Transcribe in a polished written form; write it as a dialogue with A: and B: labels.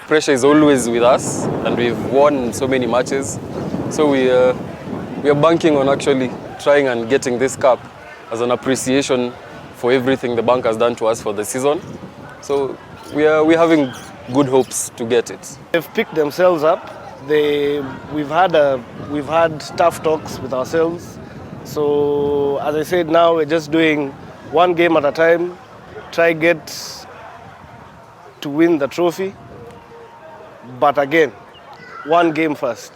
A: pressure is always with us, and we've won so many matches. So we are banking on actually trying and getting this cup as an appreciation for everything the bank has done to us for the season. So we're having good hopes to get it.
B: They've picked themselves up. We've had tough talks with ourselves. So as I said, now we're just doing one game at a time, try get to win the trophy. But again, one game first.